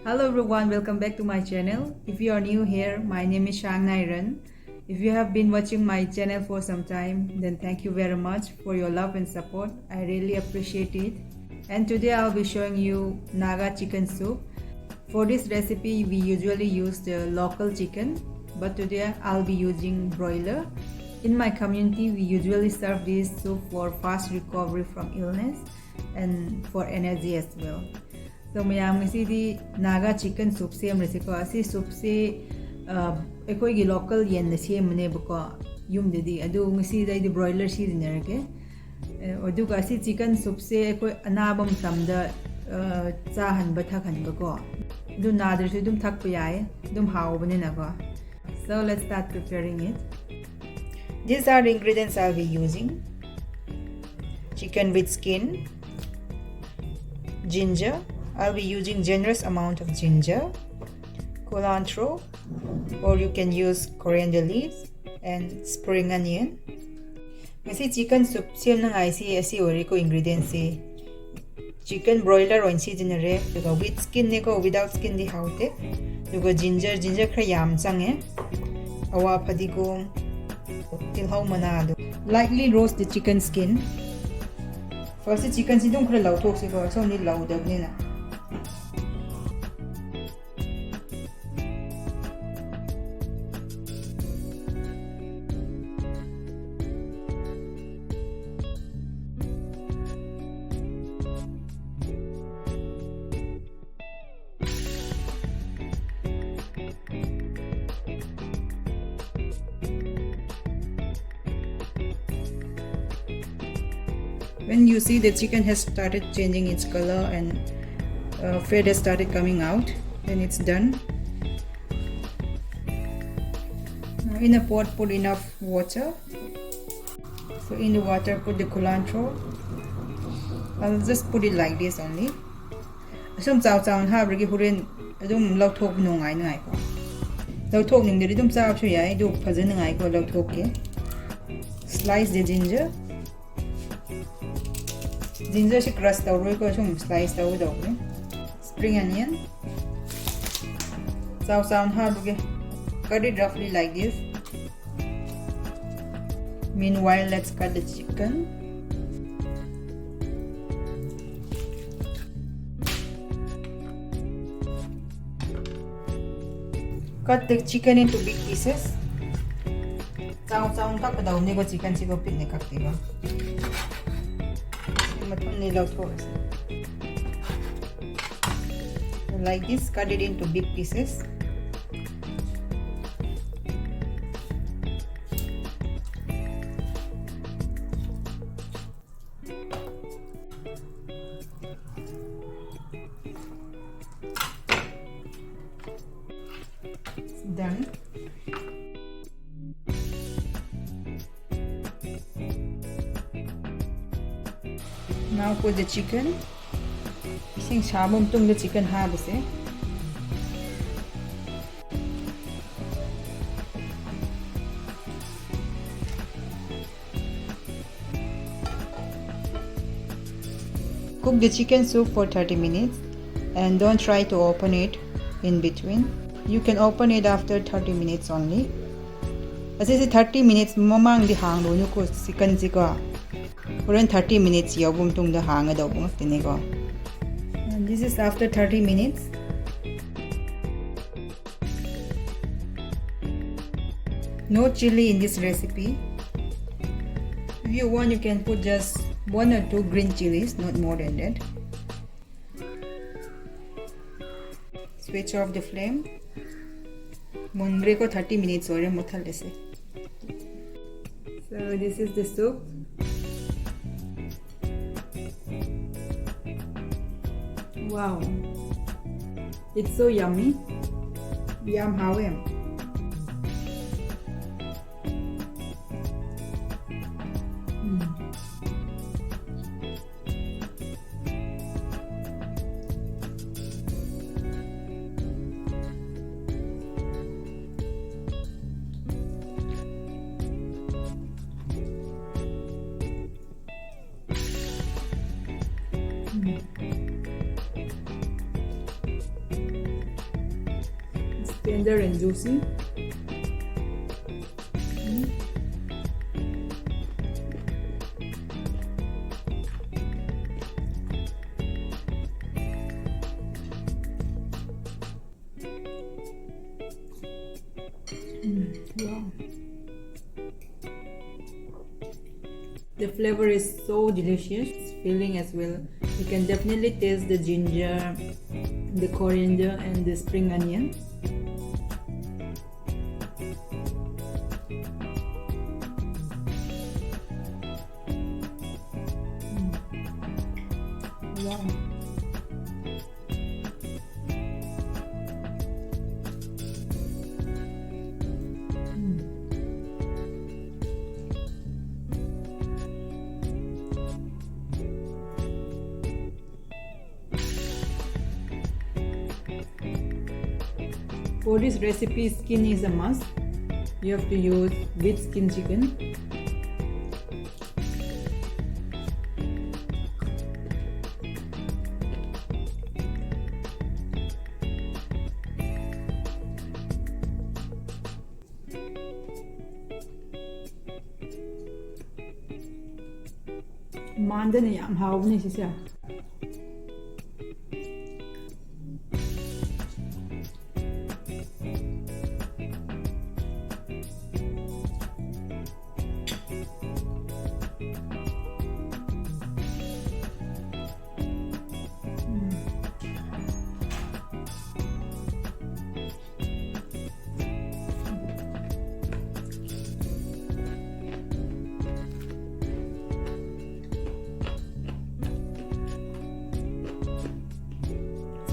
Hello everyone, welcome back to my channel. If you are new here, my name is Shangnairan. If you have been watching my channel for some time, then thank you very much for your love and support. I really appreciate it. And today I'll be showing you Naga chicken soup. For this recipe, we usually use the local chicken, but today I'll be using broiler. In my community, we usually serve this soup for fast recovery from illness and for energy as well. So mayam ngasi Naga chicken soup sem resi ko asi soup se ekoi gi local yen na sem ne bako yum de di adu ngasi dai di broiler si dinner ke odu ka si chicken soup se ekoi anabam tamda cha han ba thak han bako du nadar su dum thak pa yai dum haw bane na ko. So let's start preparing it. These are the ingredients I'll be using: chicken with skin, ginger. I'll be using generous amount of ginger, cilantro, or you can use coriander leaves, and spring onion. Ngasi chicken soup sem na ngai si asi ori ko ingredients si chicken broiler on si dinere duga with skin ne ko without skin di haute duga ginger khra yam change awa phadigom til hau mana do lightly roast the chicken skin. First chicken si dum khra lau thok si ko so ni lau da ni na. When you see the chicken has started changing its color and fat has started coming out, then it's done. Now in a pot, put enough water. So in the water, put the cilantro. I'll just put it like this only. Some chow chow ha rigi huren adum lau thok no ngai ngai ko. Lau thok ning de dum chow chu yai du phajan ngai ko lau thok ke. Slice the ginger. Ginger si crush tau roi ko sum slice tau do ne. Spring onion. Chow chow ha rugi. Cut it roughly like this. Meanwhile, let's cut the chicken. Cut the chicken into big pieces. Chow chow ka padaw ne ko chicken si ko pin ne kak tiba. Like this, cut it into big pieces. It's done. Now put the chicken. Ising sabum tung the chicken ha base. Cook the chicken soup for 30 minutes and don't try to open it in between. You can open it after 30 minutes only. As I say 30 minutes mamang di hang lo ko chicken siko. Around 30 minutes yobum tung the hang daw bung tinigo. And this is after 30 minutes. No chili in this recipe. If you want, you can put just 1 or 2 green chilies, not more than that. Switch off the flame. Munbre ko 30 minutes or muthal dese. So this is the soup. Wow, it's so yummy. Yum how am. tender and juicy. Wow. The flavor is so delicious, filling as well. You can definitely taste the ginger, the coriander and the spring onion. Wow. For this recipe, skin is a must. You have to use with skin chicken. Mandana yam hawbne sisa.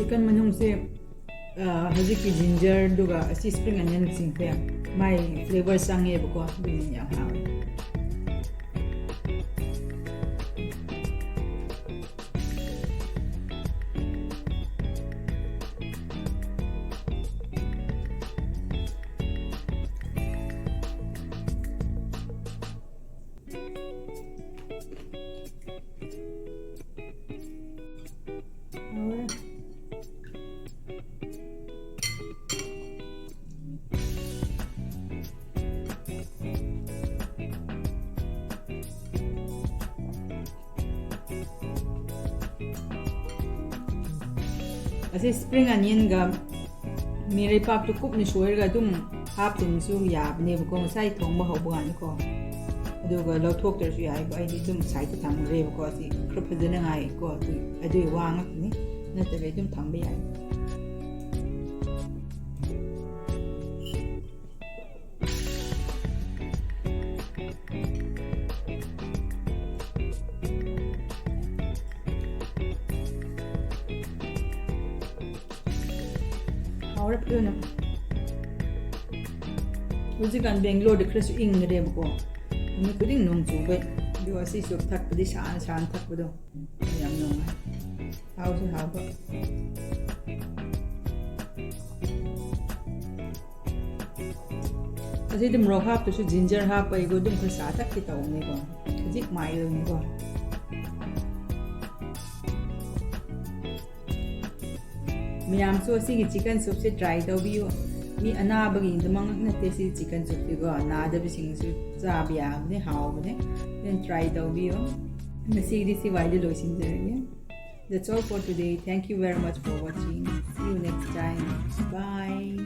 Chicken manung se haziki ginger duga si spring onion sing pe my flavor sange bako dun yang haw. Asi spring onion ga mere pap to kup ni shoir ga dum hap tum su ya bne ko sai thong ba hob gan ko adu ga lo thok ter su ya ko ai dum sai ta thang re ko asi krup de na ngai ko adu wa ngak ni na te dum thang ba ya. Harap yun ah. Hujikan Bangalore de kres ing re ko. Ami kuding nong chubay. Di wasi sup thak padi saan thak pado. Ayam nong. How to have ba. Kasi dum ro hap to su ginger hap ay go dum ko sa tak kita ong ni ko. Hujik mai lo ni ko. Miyam so si chicken soup se try to view mi ana bagi damang na te si chicken soup ko na da bising su za bia ne how ne then try to view na si di si wai lo sin there. That's all for today. Thank you very much for watching. See you next time. Bye.